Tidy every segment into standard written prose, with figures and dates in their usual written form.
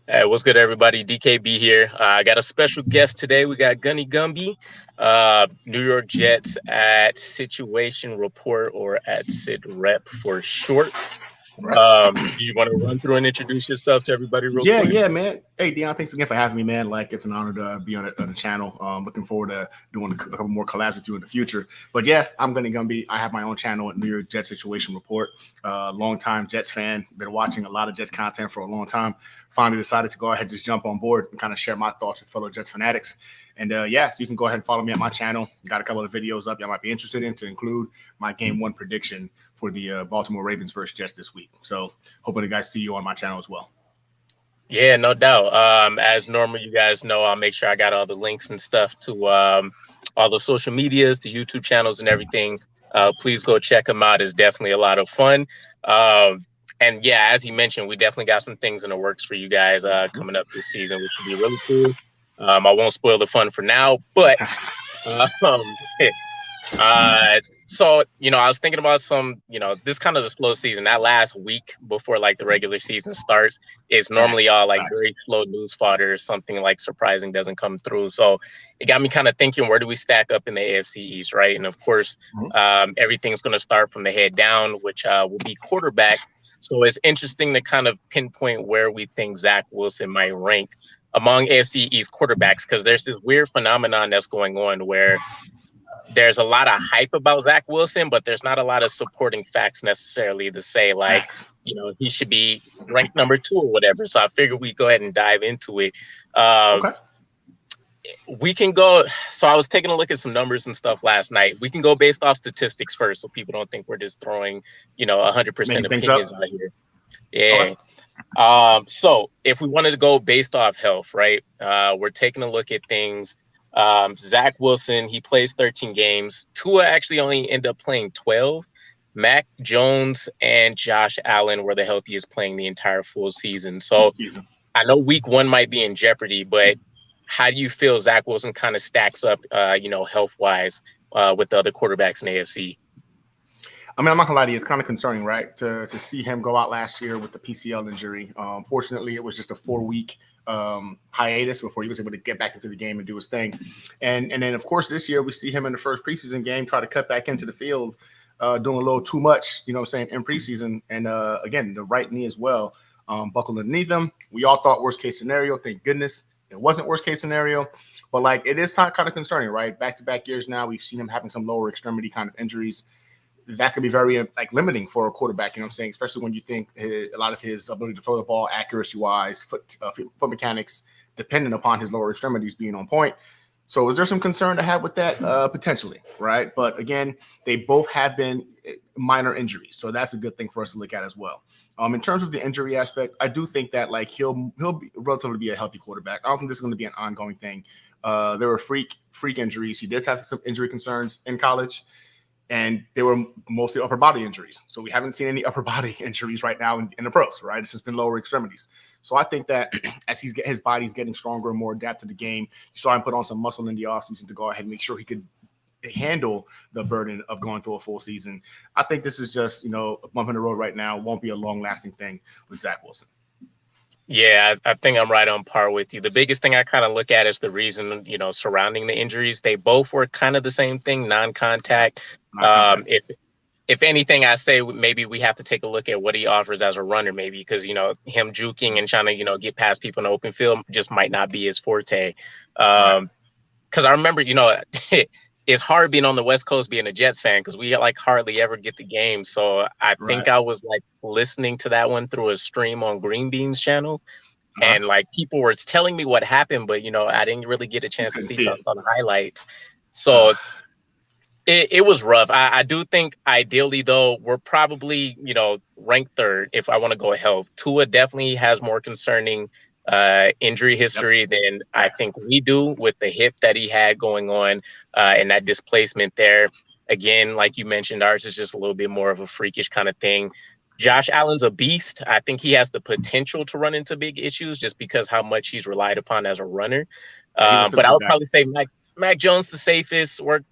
Hey, what's good, everybody? DKB here. I got a special guest today. We got Gunny Gumby, New York Jets at Situation Report, or at Sit Rep for short. Right. Do you want to run through and introduce yourself to everybody real Yeah, quick? yeah, man. Hey, Dion, thanks again for having me, man. Like, it's an honor to be on the channel. Looking forward to doing a couple more collabs with you in the future. But yeah, I'm gonna be. I have my own channel at New York Jets Situation Report. Long time Jets fan. Been watching a lot of Jets content for a long time. Finally decided to go ahead and just jump on board and kind of share my thoughts with fellow Jets fanatics. And yeah, so you can go ahead and follow me at my channel. Got a couple of videos up y'all might be interested in, to include my game one prediction for the Baltimore Ravens versus Jets this week. So hoping to guys see you on my channel as well. Yeah, no doubt. As normal, you guys know, I'll make sure I got all the links and stuff to all the social medias, the YouTube channels, and everything. Please go check them out. It's definitely a lot of fun. And yeah, as he mentioned, we definitely got some things in the works for you guys coming up this season, which should be really cool. I won't spoil the fun for now, but um, so I was thinking about this kind of the slow season. That last week before like the regular season starts is normally all like very slow news fodder. Something like surprising doesn't come through. So it got me kind of thinking, where do we stack up in the AFC East, right? And of course, everything's going to start from the head down, which will be quarterback. So it's interesting to kind of pinpoint where we think Zach Wilson might rank among AFC East quarterbacks, because there's this weird phenomenon that's going on where there's a lot of hype about Zach Wilson, but there's not a lot of supporting facts necessarily to say, like, he should be ranked number 2 or whatever. So I figured we'd go ahead and dive into it. Okay. We can go. So I was taking a look at some numbers and stuff last night. We can go based off statistics first, so people don't think we're just throwing, 100% opinions out here. Yeah. Okay. So if we wanted to go based off health, right? We're taking a look at things. Zach Wilson, he plays 13 games. Tua actually only ended up playing 12. Mac Jones and Josh Allen were the healthiest, playing the entire full season. So I know week 1 might be in jeopardy, but how do you feel Zach Wilson kind of stacks up, health-wise with the other quarterbacks in the AFC? I mean, I'm not gonna lie to you, it's kind of concerning, right? To see him go out last year with the PCL injury. Fortunately, it was just a 4-week hiatus before he was able to get back into the game and do his thing. And then, of course, this year we see him in the first preseason game try to cut back into the field, doing a little too much, in preseason. And again, the right knee as well, buckled underneath him. We all thought worst case scenario. Thank goodness it wasn't worst case scenario. But like, it is kind of concerning, right? Back-to-back years now, we've seen him having some lower extremity kind of injuries. That could be very limiting for a quarterback, especially when you think a lot of his ability to throw the ball accuracy-wise, foot mechanics, dependent upon his lower extremities being on point. So is there some concern to have with that? Potentially, right? But again, they both have been minor injuries, so that's a good thing for us to look at as well. In terms of the injury aspect, I do think that he'll be relatively be a healthy quarterback. I don't think this is going to be an ongoing thing. There were freak injuries. He did have some injury concerns in college, and they were mostly upper body injuries. So we haven't seen any upper body injuries right now in the pros, right? It's just been lower extremities. So I think that as his body's getting stronger and more adapted to the game, you saw him put on some muscle in the offseason to go ahead and make sure he could handle the burden of going through a full season. I think this is just, a bump in the road right now. Won't be a long-lasting thing with Zach Wilson. Yeah, I think I'm right on par with you. The biggest thing I kind of look at is the reason, surrounding the injuries. They both were kind of the same thing, non-contact. If anything, I say maybe we have to take a look at what he offers as a runner, maybe, because, him juking and trying to, get past people in the open field just might not be his forte. Because I remember, it's hard being on the West Coast, being a Jets fan, because we hardly ever get the game. So I think I was listening to that one through a stream on Green Bean's channel. And people were telling me what happened, but, I didn't really get a chance to see on the highlights. So it was rough. I do think ideally, though, we're probably, ranked 3rd if I want to go health. Tua definitely has more concerning injury history than I think we do, with the hip that he had going on and that displacement there. Again, like you mentioned, ours is just a little bit more of a freakish kind of thing. Josh Allen's a beast. I think he has the potential to run into big issues just because how much he's relied upon as a runner. But I would probably say Mac Jones the safest. We're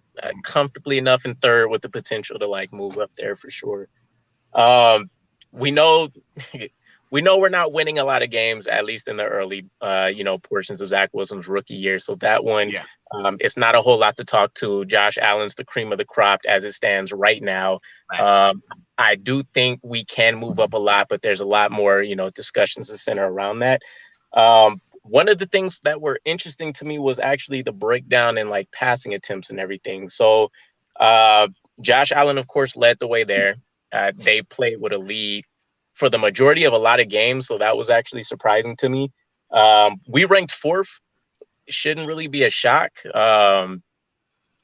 comfortably enough in 3rd with the potential to move up there for sure. We know we know we're not winning a lot of games, at least in the early, portions of Zach Wilson's rookie year. So that one, it's not a whole lot to talk to. Josh Allen's the cream of the crop as it stands right now. I do think we can move up a lot, but there's a lot more, discussions to center around that. One of the things that were interesting to me was actually the breakdown in like passing attempts and everything. So Josh Allen, of course, led the way there. They played with a lead for the majority of a lot of games, so that was actually surprising to me. We ranked 4th. Shouldn't really be a shock.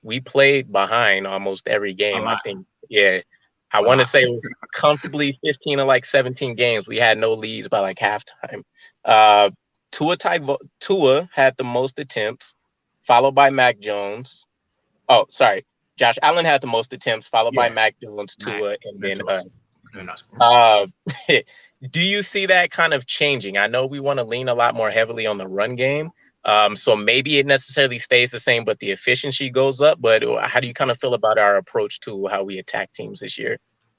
We played behind almost every game. I think, I want to say it was comfortably 15 of like 17 games. We had no leads by like halftime. Tua had the most attempts, followed by Mac Jones. Oh, sorry. Josh Allen had the most attempts, followed by Mac Jones, Tua, and then us. Do you see that kind of changing? I know we want to lean a lot more heavily on the run game. So maybe it necessarily stays the same, but the efficiency goes up. But how do you kind of feel about our approach to how we attack teams this year?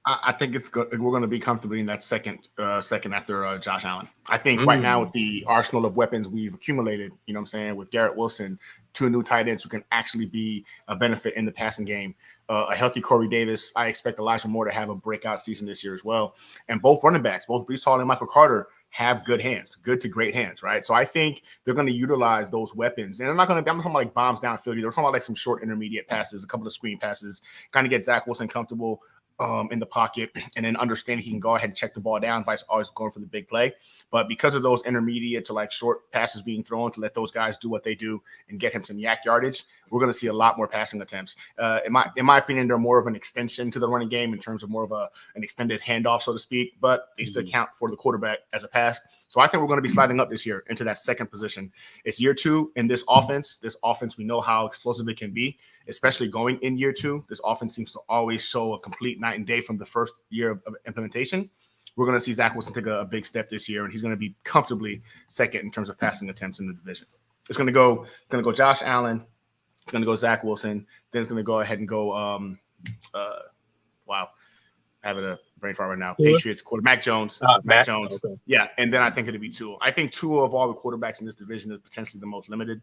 I think it's good. We're going to be comfortably in that second after Josh Allen. I think right now with the arsenal of weapons we've accumulated, you know what I'm saying, with Garrett Wilson, 2 new tight ends who can actually be a benefit in the passing game, a healthy Corey Davis. I expect Elijah Moore to have a breakout season this year as well. And both running backs, both Breece Hall and Michael Carter, have good hands, good to great hands, right? So I think they're going to utilize those weapons. And I'm not talking about like bombs downfield. They're talking about like some short intermediate passes, a couple of screen passes, kind of get Zach Wilson comfortable in the pocket, and then understand he can go ahead and check the ball down if he's always going for the big play. But because of those intermediate to like short passes being thrown to let those guys do what they do and get him some yak yardage, we're going to see a lot more passing attempts. In my opinion, they're more of an extension to the running game in terms of more of an extended handoff, so to speak, but they still count for the quarterback as a pass. So I think we're going to be sliding up this year into that second position. It's year 2 in this offense. This offense, we know how explosive it can be, especially going in year 2. This offense seems to always show a complete night and day from the first year of implementation. We're going to see Zach Wilson take a big step this year, and he's going to be comfortably second in terms of passing attempts in the division. It's going to go Josh Allen. It's going to go Zach Wilson. Then it's going to go ahead and go having a brain fart right now. Patriots quarter Mac Jones. Mac Jones. Okay. Yeah, and then I think it'll be Tua. I think Tua of all the quarterbacks in this division is potentially the most limited.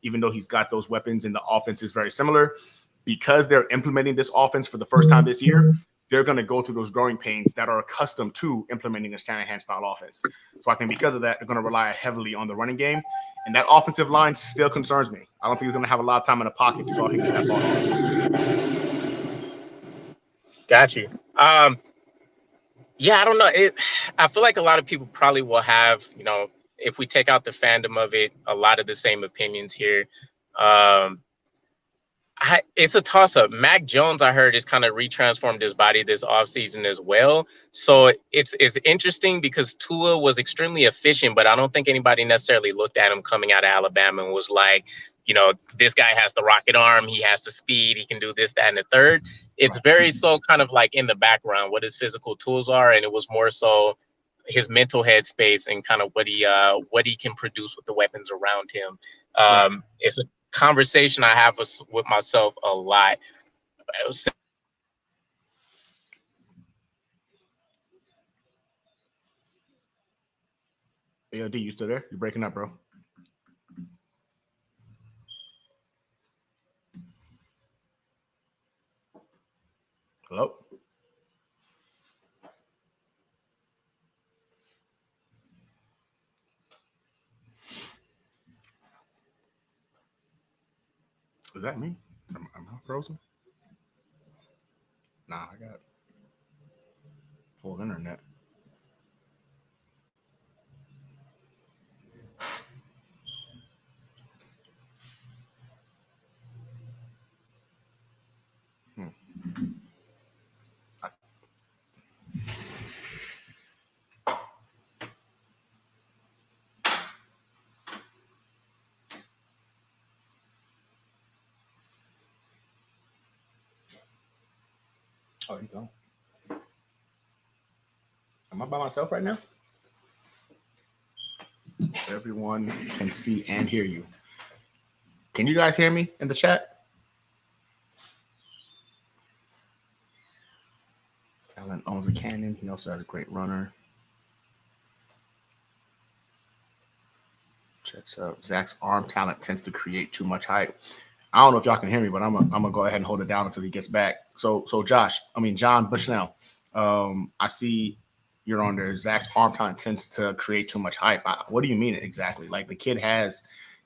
Even though he's got those weapons and the offense is very similar, because they're implementing this offense for the first time this year, they're going to go through those growing pains that are accustomed to implementing a Shanahan-style offense. So I think because of that, they're going to rely heavily on the running game. And that offensive line still concerns me. I don't think he's going to have a lot of time in the pocket to go ahead and get that ball off. Got you. Yeah, I don't know. I feel like a lot of people probably will have, if we take out the fandom of it, a lot of the same opinions here. It's a toss-up. Mac Jones, I heard, has kind of retransformed his body this offseason as well. So it's interesting because Tua was extremely efficient, but I don't think anybody necessarily looked at him coming out of Alabama and was like, this guy has the rocket arm, he has the speed, he can do this, that, and the third. It's very so kind of like in the background what his physical tools are, and it was more so his mental headspace and kind of what he can produce with the weapons around him. It's a conversation I have with myself a lot. Hey, D, you still there? You're breaking up, bro. Hello? Is that me? Am I frozen? Nah, I got full internet. Oh, you go. Am I by myself right now? Everyone can see and hear you. Can you guys hear me in the chat? Allen owns a cannon. He also has a great runner. Zach's arm talent tends to create too much hype. I don't know if y'all can hear me, but I'm gonna go ahead and hold it down until he gets back. So John Bushnell, I see you're on there. Zach's arm talent tends to create too much hype. What do you mean exactly? Like, the kid has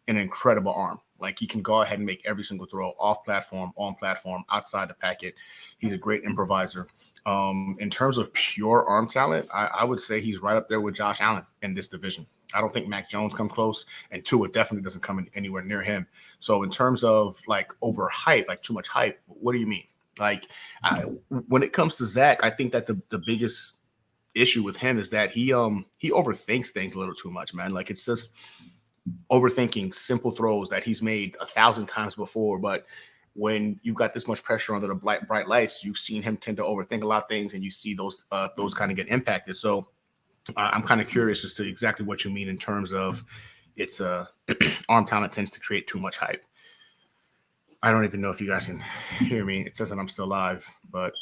an incredible arm. Like, he can go ahead and make every single throw off platform, on platform, outside the packet. He's a great improviser. In terms of pure arm talent, I would say he's right up there with Josh Allen in this division. I don't think Mac Jones comes close, and Tua definitely doesn't come anywhere near him. So in terms of like overhype, like too much hype, what do you mean? Like, when it comes to Zach, I think that the biggest issue with him is that he overthinks things a little too much, man. Like, it's just overthinking simple throws that he's made 1,000 times before. But when you've got this much pressure under the bright lights, you've seen him tend to overthink a lot of things, and you see those kind of get impacted. So I'm kind of curious as to exactly what you mean in terms of it's arm talent tends to create too much hype. I don't even know if you guys can hear me. It says that I'm still live, but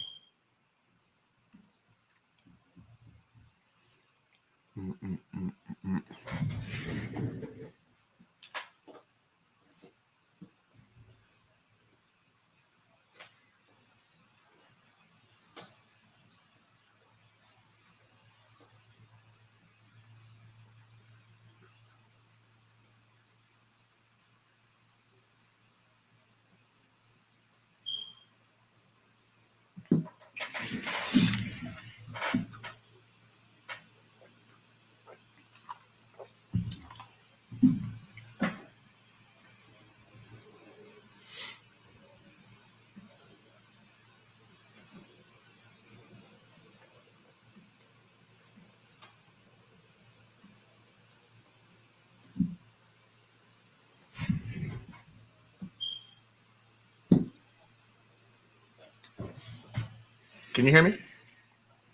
can you hear me?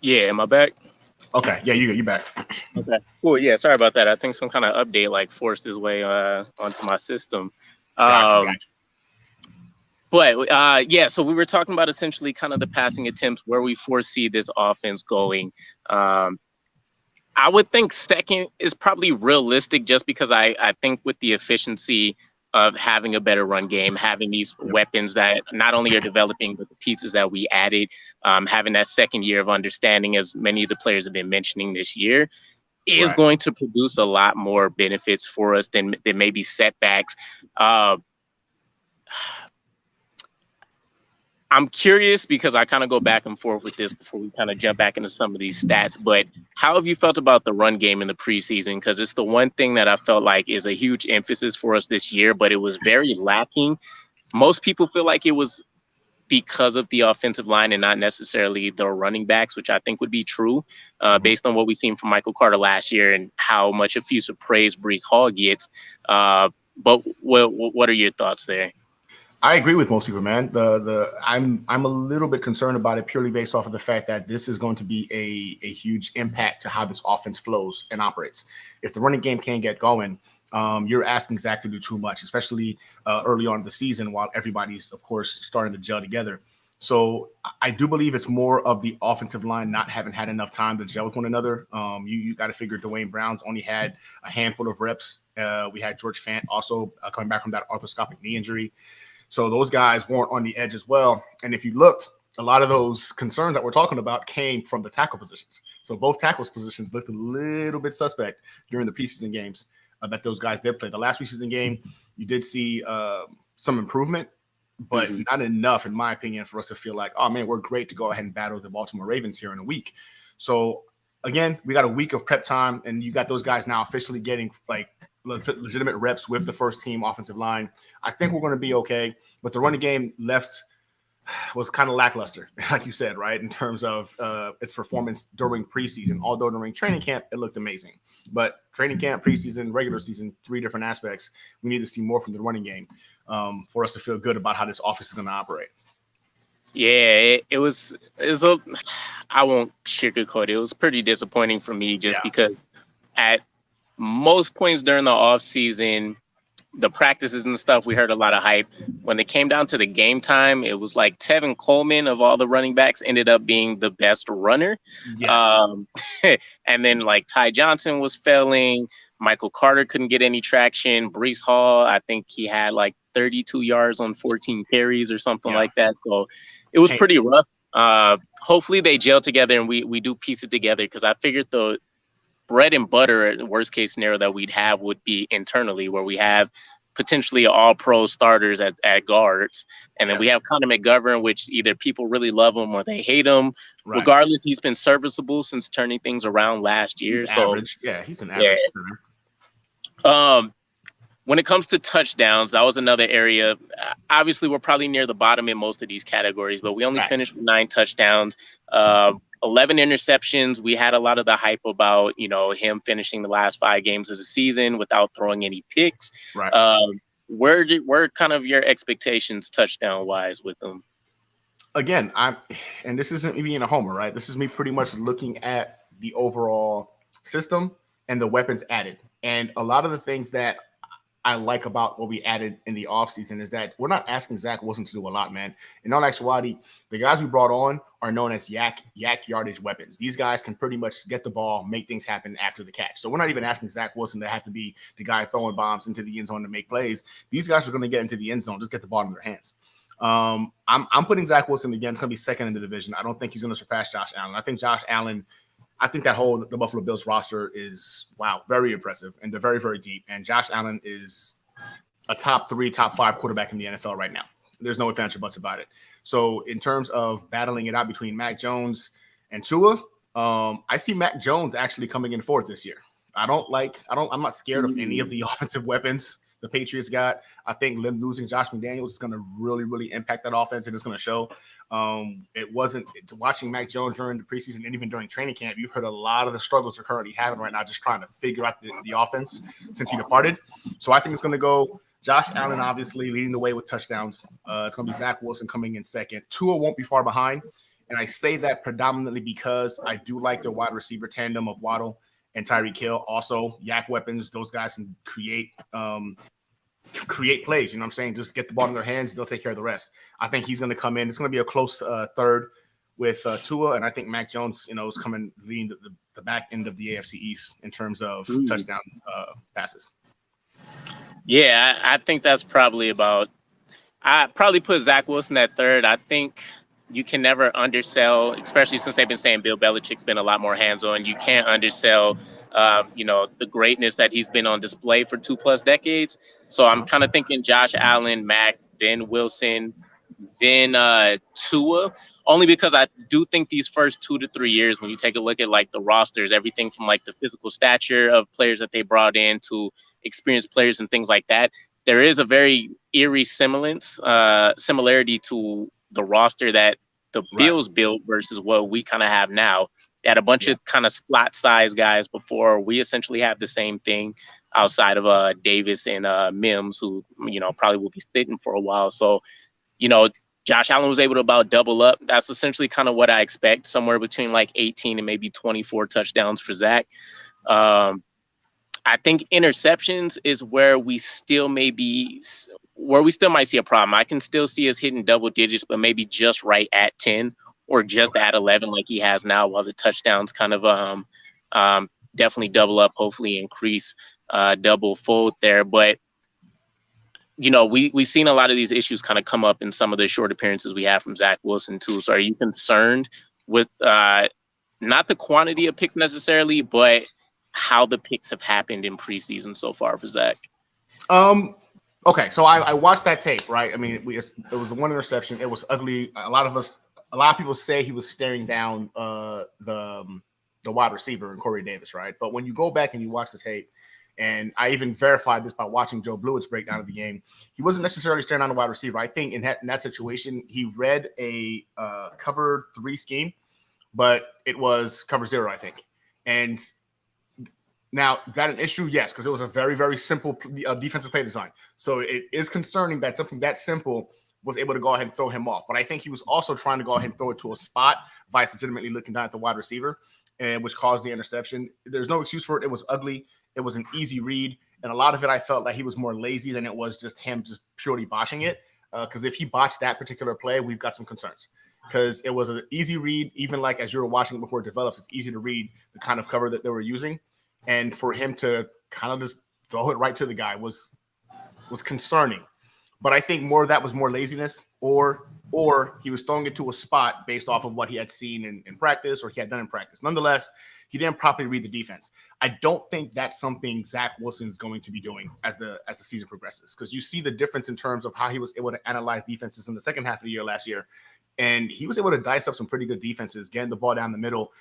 Yeah, am I back? Okay, yeah, you back. Okay, cool. Yeah, sorry about that. I think some kind of update like forced its way onto my system. Gotcha. But yeah, so we were talking about essentially kind of the passing attempts, where we foresee this offense going. I would think second is probably realistic, just because I think with the efficiency of having a better run game, having these weapons that not only are developing, but the pieces that we added, having that second year of understanding, as many of the players have been mentioning this year, is going to produce a lot more benefits for us than maybe setbacks. I'm curious, because I kind of go back and forth with this before we kind of jump back into some of these stats, but how have you felt about the run game in the preseason? Because it's the one thing that I felt like is a huge emphasis for us this year, but it was very lacking. Most people feel like it was because of the offensive line and not necessarily the running backs, which I think would be true based on what we've seen from Michael Carter last year and how much effusive praise Breece Hall gets. But what are your thoughts there? I agree with most people, man. I'm a little bit concerned about it purely based off of the fact that this is going to be a huge impact to how this offense flows and operates. If the running game can't get going, you're asking Zach to do too much, especially early on in the season while everybody's, of course, starting to gel together. So I do believe it's more of the offensive line not having had enough time to gel with one another. You got to figure Dwayne Brown's only had a handful of reps. We had George Fant also coming back from that arthroscopic knee injury. So those guys weren't on the edge as well. And if you looked, a lot of those concerns that we're talking about came from the tackle positions. So both tackles positions looked a little bit suspect during the preseason games that those guys did play. The last preseason game, you did see some improvement, but not enough, in my opinion, for us to feel like, oh, man, we're great to go ahead and battle the Baltimore Ravens here in a week. So, again, we got a week of prep time, and you got those guys now officially getting, like, legitimate reps with the first team offensive line. I think we're going to be okay, but the running game was kind of lackluster, like you said, right, in terms of its performance during preseason. Although during training camp, it looked amazing. But training camp, preseason, regular season, three different aspects. We need to see more from the running game for us to feel good about how this offense is going to operate. Yeah, it was I won't sugarcoat it. It was pretty disappointing for me just because at most points during the offseason, the practices and stuff, we heard a lot of hype. When it came down to the game time, it was like Tevin Coleman of all the running backs ended up being the best runner. Yes. And then like Ty Johnson was failing. Michael Carter couldn't get any traction. Brees Hall, I think he had like 32 yards on 14 carries or something like that. So it was pretty rough. Hopefully they gel together and we do piece it together, because I figured the bread and butter, worst case scenario that we'd have would be internally, where we have potentially all pro starters at guards. And then we have Connor McGovern, which either people really love him or they hate him. Right. Regardless, he's been serviceable since turning things around last year. He's average. Yeah, he's an average. When it comes to touchdowns, that was another area. Obviously, we're probably near the bottom in most of these categories, but we only finished with 9 touchdowns. 11 interceptions. We had a lot of the hype about, him finishing the last 5 games of the season without throwing any picks. Right. Where kind of your expectations touchdown wise with him? Again, and this isn't me being a homer, right? This is me pretty much looking at the overall system and the weapons added. And a lot of the things that I like about what we added in the offseason is that we're not asking Zach Wilson to do a lot, man. In all actuality, the guys we brought on are known as yak yardage weapons. These guys can pretty much get the ball, make things happen after the catch. So we're not even asking Zach Wilson to have to be the guy throwing bombs into the end zone to make plays. These guys are going to get into the end zone, just get the ball in their hands. I'm putting Zach Wilson again. It's going to be second in the division. I don't think he's going to surpass Josh Allen. I think the Buffalo Bills roster is, very impressive, and they're very, very deep. And Josh Allen is a top 3, top 5 quarterback in the NFL right now. There's no ifs, ands, or buts about it. So in terms of battling it out between Mac Jones and Tua, I see Mac Jones actually coming in 4th this year. I'm not scared of any of the offensive weapons the Patriots got. I think them losing Josh McDaniels is going to really, really impact that offense, and it's going to show. Watching Mac Jones during the preseason and even during training camp, you've heard a lot of the struggles they're currently having right now, just trying to figure out the offense since he departed. So I think it's going to go Josh Allen, obviously, leading the way with touchdowns. It's going to be Zach Wilson coming in second. Tua won't be far behind. And I say that predominantly because I do like the wide receiver tandem of Waddle and Tyreek Hill. Also, yak weapons, those guys can create plays. You know what I'm saying? Just get the ball in their hands. They'll take care of the rest. I think he's going to come in. It's going to be a close third with Tua. And I think Mac Jones, is coming leading the back end of the AFC East in terms of touchdown passes. Yeah, I think that's probably about – I'd probably put Zach Wilson at third. I think you can never undersell, especially since they've been saying Bill Belichick's been a lot more hands-on. You can't undersell, the greatness that he's been on display for 2+ decades. So I'm kind of thinking Josh Allen, Mac, then Wilson, then Tua, only because I do think these first 2 to 3 years, when you take a look at like the rosters, everything from like the physical stature of players that they brought in to experienced players and things like that, there is a very eerie similarity to the roster that the Bills built versus what we kind of have now. They had a bunch of kind of slot size guys before. We essentially have the same thing outside of Davis and Mims, who, probably will be sitting for a while. So, Josh Allen was able to about double up. That's essentially kind of what I expect, somewhere between like 18 and maybe 24 touchdowns for Zach. I think interceptions is where we still might see a problem. I can still see us hitting double digits, but maybe just right at 10 or just at 11 like he has now, while the touchdowns kind of definitely double up, hopefully increase double fold there. But, we've seen a lot of these issues kind of come up in some of the short appearances we have from Zach Wilson too. So are you concerned with not the quantity of picks necessarily, but how the picks have happened in preseason so far for Zach? Okay, so I watched that tape, right? I mean, it was the one interception. It was ugly. A lot of people say he was staring down the wide receiver and Corey Davis, right? But when you go back and you watch the tape, and I even verified this by watching Joe Blewett's breakdown of the game, he wasn't necessarily staring down the wide receiver. I think in that situation, he read a cover 3 scheme, but it was cover 0, I think. And now, is that an issue? Yes, because it was a very, very simple defensive play design. So it is concerning that something that simple was able to go ahead and throw him off. But I think he was also trying to go ahead and throw it to a spot, vice legitimately looking down at the wide receiver, and which caused the interception. There's no excuse for it. It was ugly. It was an easy read. And a lot of it, I felt like he was more lazy than it was just him just purely botching it. Because if he botched that particular play, we've got some concerns. Because it was an easy read, even like as you were watching it before it develops, it's easy to read the kind of cover that they were using. And for him to kind of just throw it right to the guy was concerning. But I think more of that was more laziness, or he was throwing it to a spot based off of what he had seen in practice or he had done in practice. Nonetheless, he didn't properly read the defense. I don't think that's something Zach Wilson is going to be doing as the season progresses, because you see the difference in terms of how he was able to analyze defenses in the second half of the year last year. And he was able to dice up some pretty good defenses, getting the ball down the middle,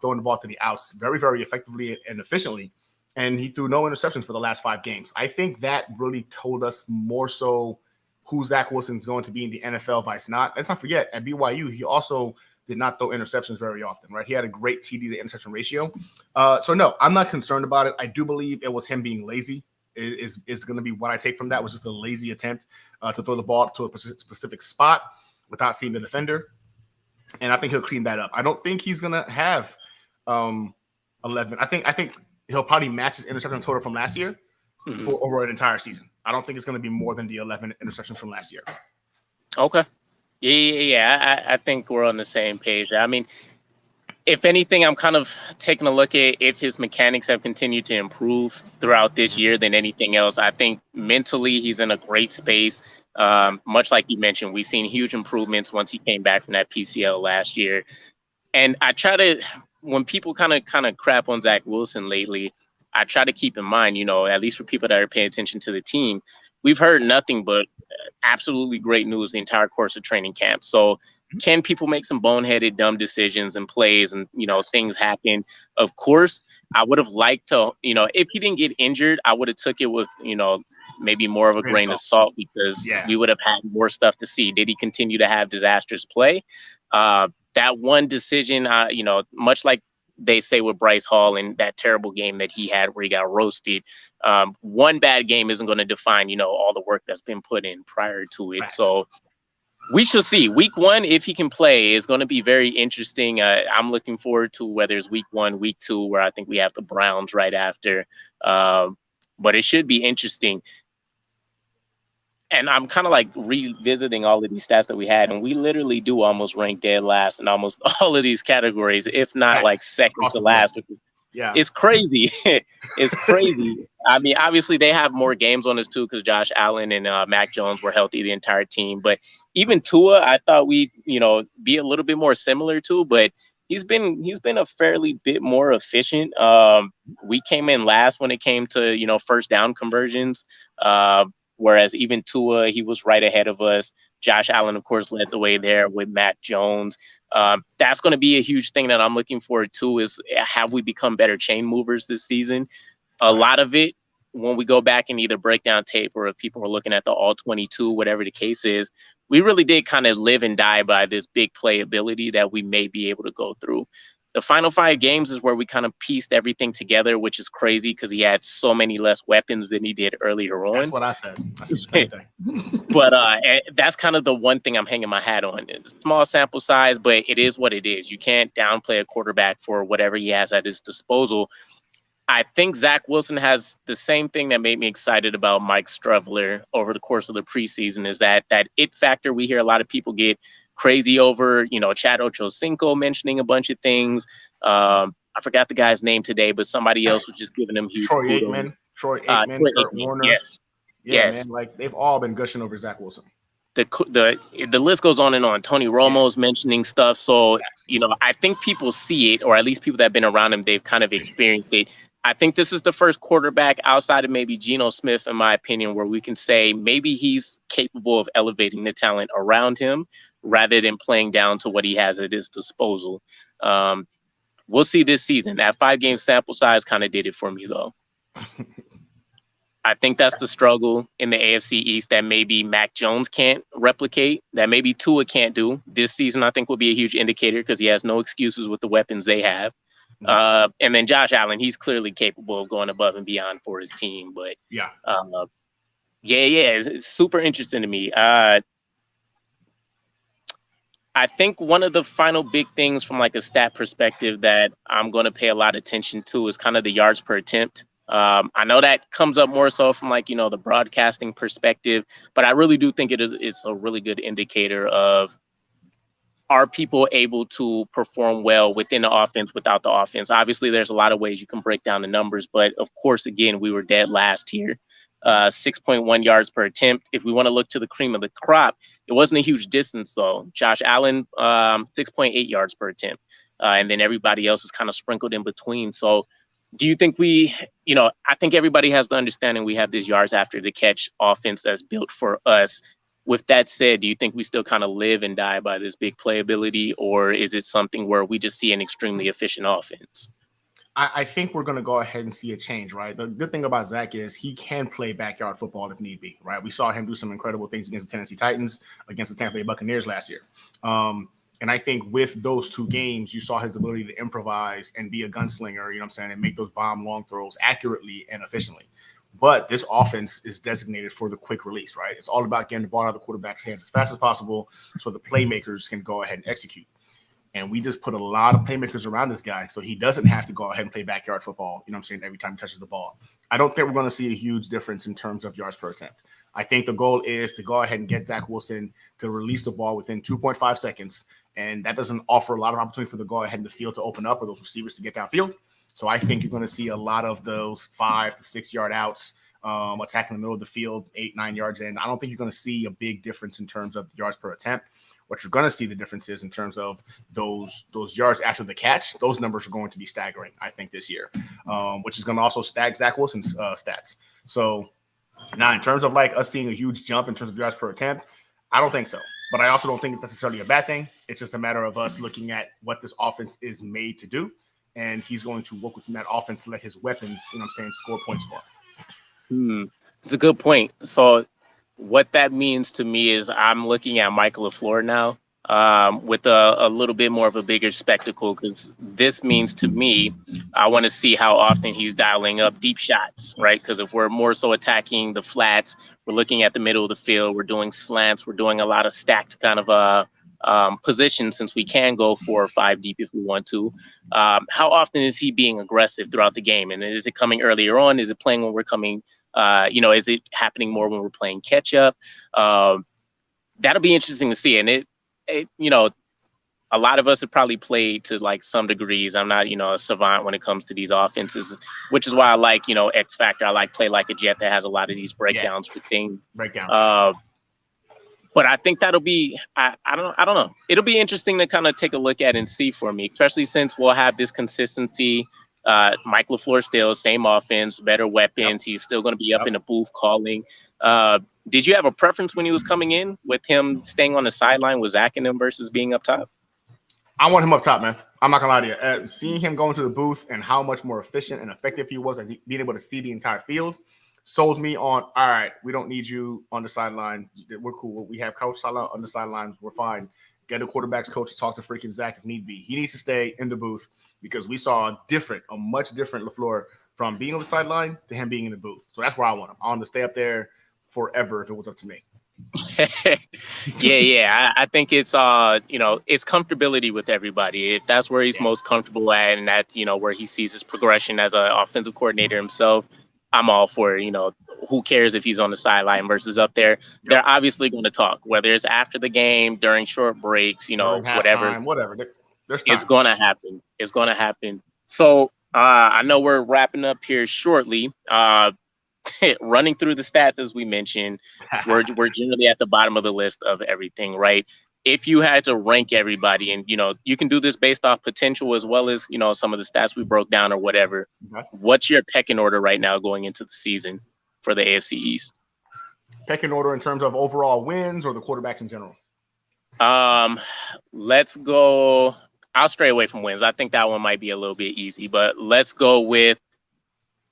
throwing the ball to the outs very, very effectively and efficiently. And he threw no interceptions for the last 5 games. I think that really told us more so who Zach Wilson's going to be in the NFL vice not. Let's not forget, at BYU, he also did not throw interceptions very often, right? He had a great TD to interception ratio. So no, I'm not concerned about it. I do believe it was him being lazy is going to be what I take from that, was just a lazy attempt to throw the ball to a specific spot without seeing the defender. And I think he'll clean that up. I don't think he's going to have 11. I think he'll probably match his interception total from last year for over an entire season. I don't think it's going to be more than the 11 interceptions from last year. Okay. Yeah. I think we're on the same page. I mean, if anything, I'm kind of taking a look at if his mechanics have continued to improve throughout this year than anything else. I think mentally he's in a great space. Much like you mentioned, we've seen huge improvements once he came back from that PCL last year. And I try to, when people kind of crap on Zach Wilson lately, I try to keep in mind, at least for people that are paying attention to the team, we've heard nothing but absolutely great news the entire course of training camp. So can people make some boneheaded, dumb decisions and plays and, things happen? Of course, I would have liked to, if he didn't get injured, I would have took it with, maybe more of a grain of salt, because we would have had more stuff to see. Did he continue to have disastrous play? That one decision, much like they say with Bryce Hall in that terrible game that he had where he got roasted, one bad game isn't going to define, all the work that's been put in prior to it. Right. So we shall see. Week 1, if he can play, is going to be very interesting. I'm looking forward to whether it's week 1, week 2, where I think we have the Browns right after. But it should be interesting. And I'm kind of like revisiting all of these stats that we had, and we literally do almost rank dead last in almost all of these categories, if not like second to last, which is it's crazy. It's crazy. I mean, obviously they have more games on us too, because Josh Allen and Mac Jones were healthy, the entire team. But even Tua, I thought we'd be a little bit more similar to, but he's been a fairly bit more efficient. We came in last when it came to first down conversions. Whereas even Tua, he was right ahead of us. Josh Allen, of course, led the way there with Matt Jones. That's going to be a huge thing that I'm looking forward to, is have we become better chain movers this season? A lot of it, when we go back and either break down tape or if people are looking at the all 22, whatever the case is, we really did kind of live and die by this big playability that we may be able to go through. The final 5 games is where we kind of pieced everything together, which is crazy because he had so many less weapons than he did earlier on. That's what I said. I said the same thing. But that's kind of the one thing I'm hanging my hat on. It's a small sample size, but it is what it is. You can't downplay a quarterback for whatever he has at his disposal. I think Zach Wilson has the same thing that made me excited about Mike Strevler over the course of the preseason, is that it factor we hear a lot of people get crazy over, Chad Ochocinco mentioning a bunch of things. I forgot the guy's name today, but somebody else was just giving him huge kudos. Troy Aikman, Kurt Warner. Yes. Man, like they've all been gushing over Zach Wilson. The list goes on and on. Tony Romo's mentioning stuff. So, I think people see it, or at least people that have been around him, they've kind of experienced it. I think this is the first quarterback outside of maybe Geno Smith, in my opinion, where we can say maybe he's capable of elevating the talent around him rather than playing down to what he has at his disposal. We'll see this season. That 5-game sample size kind of did it for me, though. I think that's the struggle in the AFC East that maybe Mac Jones can't replicate, that maybe Tua can't do. This season, I think, will be a huge indicator because he has no excuses with the weapons they have. And then Josh Allen, he's clearly capable of going above and beyond for his team. But it's super interesting to me. I think one of the final big things from like a stat perspective that I'm going to pay a lot of attention to is kind of the yards per attempt. I know that comes up more so from like, the broadcasting perspective, but I really do think it's a really good indicator of are people able to perform well within the offense, without the offense? Obviously, there's a lot of ways you can break down the numbers, but of course, again, we were dead last year. 6.1 yards per attempt. If we want to look to the cream of the crop, it wasn't a huge distance though. Josh Allen, 6.8 yards per attempt. And then everybody else is kind of sprinkled in between. So do you think I think everybody has the understanding we have this yards after the catch offense that's built for us. With that said, do you think we still kind of live and die by this big playability, or is it something where we just see an extremely efficient offense? I think we're going to go ahead and see a change, right? The good thing about Zach is he can play backyard football if need be, right? We saw him do some incredible things against the Tennessee Titans, against the Tampa Bay Buccaneers last year. And I think with those two games, you saw his ability to improvise and be a gunslinger, you know what I'm saying, and make those bomb long throws accurately and efficiently. But this offense is designated for the quick release, right? It's all about getting the ball out of the quarterback's hands as fast as possible so the playmakers can go ahead and execute. And we just put a lot of playmakers around this guy so he doesn't have to go ahead and play backyard football, you know what I'm saying, every time he touches the ball. I don't think we're going to see a huge difference in terms of yards per attempt. I think the goal is to go ahead and get Zach Wilson to release the ball within 2.5 seconds, and that doesn't offer a lot of opportunity for the go ahead in the field to open up or those receivers to get downfield. So I think you're going to see a lot of those 5 to 6 yard outs, attacking the middle of the field, 8-9 yards in. I don't think you're going to see a big difference in terms of yards per attempt. What you're going to see the difference is in terms of those yards after the catch. Those numbers are going to be staggering, I think, this year, which is going to also stag Zach Wilson's stats. So now in terms of like us seeing a huge jump in terms of yards per attempt, I don't think so. But I also don't think it's necessarily a bad thing. It's just a matter of us looking at what this offense is made to do. And he's going to work within that offense to let his weapons, you know what I'm saying, score points for him. It's a good point. So what that means to me is I'm looking at Michael LaFleur now with a little bit more of a bigger spectacle, because this means to me, I want to see how often he's dialing up deep shots, right? Because if we're more so attacking the flats, we're looking at the middle of the field, we're doing slants, we're doing a lot of stacked kind of positions, since we can go 4 or 5 deep if we want to. How often is he being aggressive throughout the game? And is it coming earlier on? Is it playing when we're coming is it happening more when we're playing catch up? That'll be interesting to see. And it a lot of us have probably played to like some degrees. I'm not, a savant when it comes to these offenses, which is why I like, X Factor. I like Play Like a Jet that has a lot of these breakdowns for things. But I think that'll be, I don't know. It'll be interesting to kind of take a look at and see for me, especially since we'll have this consistency. Mike LaFleur still same offense, better weapons. He's still going to be up in the booth calling. Did you have a preference when he was coming in with him staying on the sideline with Zach and him versus being up top? I want him up top, man. I'm not gonna lie to you. Seeing him go into the booth and how much more efficient and effective he was at being able to see the entire field sold me on, all right, we don't need you on the sideline. We're cool. We have Coach Salah on the sidelines. We're fine. Get a quarterback's coach to talk to freaking Zach if need be. He needs to stay in the booth, because we saw a much different LaFleur from being on the sideline to him being in the booth. So that's where I want him. I want him to stay up there forever if it was up to me. Yeah. I think it's it's comfortability with everybody. If that's where he's most comfortable at, and that's where he sees his progression as an offensive coordinator himself, I'm all for it. Who cares if he's on the sideline versus up there? They're obviously going to talk, whether it's after the game, during short breaks, whatever. It's going to happen. It's going to happen. So I know we're wrapping up here shortly. Running through the stats, as we mentioned, we're generally at the bottom of the list of everything, right? If you had to rank everybody, and you can do this based off potential as well as some of the stats we broke down or whatever. What's your pecking order right now going into the season for the AFC East? Pecking order in terms of overall wins or the quarterbacks in general? Let's go. I'll stray away from wins. I think that one might be a little bit easy, but let's go with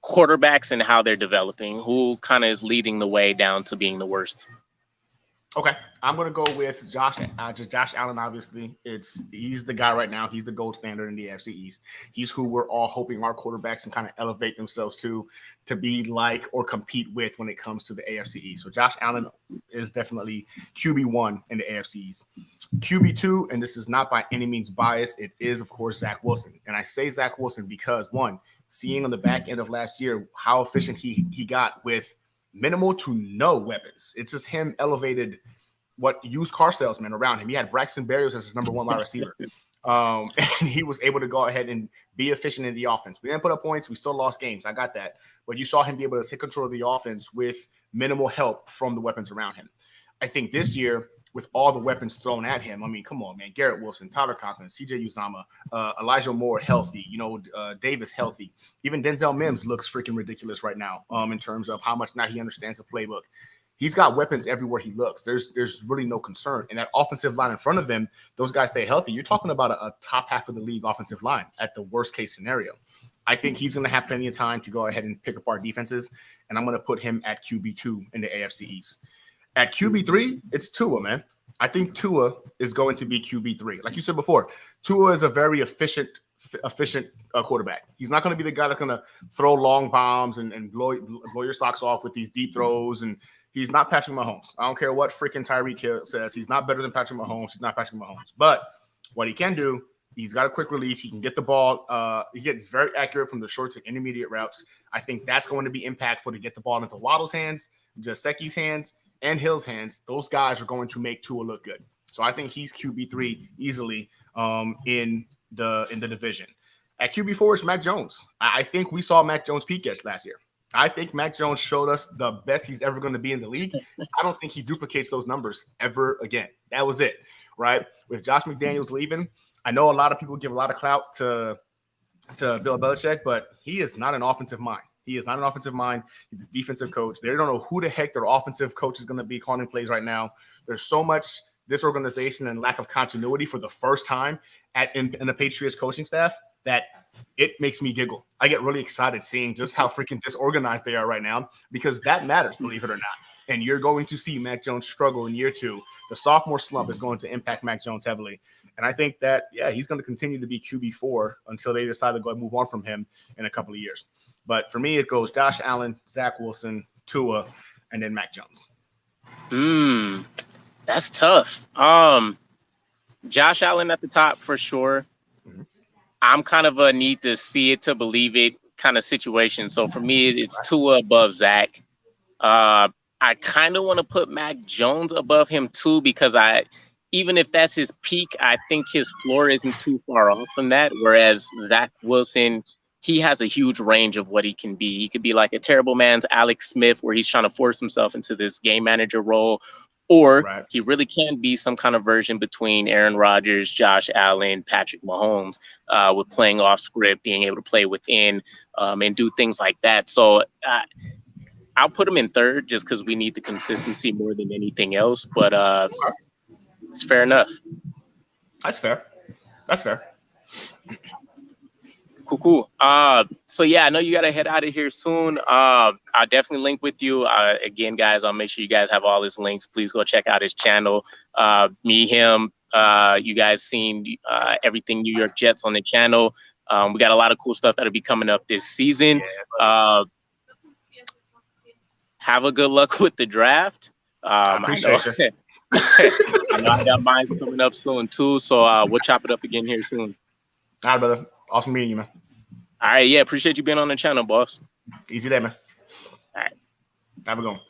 quarterbacks and how they're developing. Who kind of is leading the way down to being the worst? Okay, I'm going to go with Josh Allen, obviously. He's the guy right now. He's the gold standard in the AFC East. He's who we're all hoping our quarterbacks can kind of elevate themselves to be like or compete with when it comes to the AFC East. So Josh Allen is definitely QB1 in the AFC East. QB2, and this is not by any means biased, it is, of course, Zach Wilson. And I say Zach Wilson because, one, seeing on the back end of last year how efficient he got with minimal to no weapons. It's just him elevated used car salesmen around him. He had Braxton Berrios as his number 1 wide receiver. And he was able to go ahead and be efficient in the offense. We didn't put up points. We still lost games. I got that. But you saw him be able to take control of the offense with minimal help from the weapons around him. I think this year, with all the weapons thrown at him, I mean, come on, man. Garrett Wilson, Tyler Conklin, CJ Uzomah, Elijah Moore healthy, Davis healthy. Even Denzel Mims looks freaking ridiculous right now in terms of how much now he understands the playbook. He's got weapons everywhere he looks. There's really no concern. And that offensive line in front of him, those guys stay healthy. You're talking about a top half of the league offensive line at the worst case scenario. I think he's going to have plenty of time to go ahead and pick apart defenses, and I'm going to put him at QB2 in the AFC East. At QB3, it's Tua, man. I think Tua is going to be QB3. Like you said before, Tua is a very efficient quarterback. He's not going to be the guy that's going to throw long bombs and blow your socks off with these deep throws. And he's not Patrick Mahomes. I don't care what freaking Tyreek Hill says. He's not better than Patrick Mahomes. He's not Patrick Mahomes. But what he can do, he's got a quick release. He can get the ball. He gets very accurate from the short to intermediate routes. I think that's going to be impactful to get the ball into Waddle's hands, Gesicki's hands, and Hill's hands. Those guys are going to make Tua look good. So I think he's QB3 easily in the division. At QB4 is Mac Jones. I think we saw Mac Jones peak last year. I think Mac Jones showed us the best he's ever going to be in the league. I don't think he duplicates those numbers ever again. That was it, right? With Josh McDaniels leaving, I know a lot of people give a lot of clout to Bill Belichick, but he is not an offensive mind. He is not an offensive mind. He's a defensive coach. They don't know who the heck their offensive coach is going to be calling plays right now. There's so much disorganization and lack of continuity for the first time in the Patriots coaching staff that it makes me giggle. I get really excited seeing just how freaking disorganized they are right now, because that matters, believe it or not. And you're going to see Mac Jones struggle in year 2. The sophomore slump is going to impact Mac Jones heavily. And I think that, he's going to continue to be QB4 until they decide to go and move on from him in a couple of years. But for me, it goes Josh Allen, Zach Wilson, Tua, and then Mac Jones. That's tough. Josh Allen at the top for sure. Mm-hmm. I'm kind of a need to see it to believe it kind of situation. So for me, it's Tua above Zach. I kind of want to put Mac Jones above him too, because even if that's his peak, I think his floor isn't too far off from that. Whereas Zach Wilson, he has a huge range of what he can be. He could be like a terrible man's Alex Smith, where he's trying to force himself into this game manager role. Or he really can be some kind of version between Aaron Rodgers, Josh Allen, Patrick Mahomes, with playing off script, being able to play within and do things like that. So I'll put him in third just because we need the consistency more than anything else. But it's fair enough. That's fair. Cool. So yeah, I know you got to head out of here soon. I'll definitely link with you. Again, guys, I'll make sure you guys have all his links. Please go check out his channel. Him. You guys seen everything New York Jets on the channel. We got a lot of cool stuff that'll be coming up this season. Have a good luck with the draft. I know I got mine coming up soon too. So we'll chop it up again here soon. All right, brother. Awesome meeting you, man. All right, yeah, appreciate you being on the channel, boss. Easy day, man. All right. Have a good one.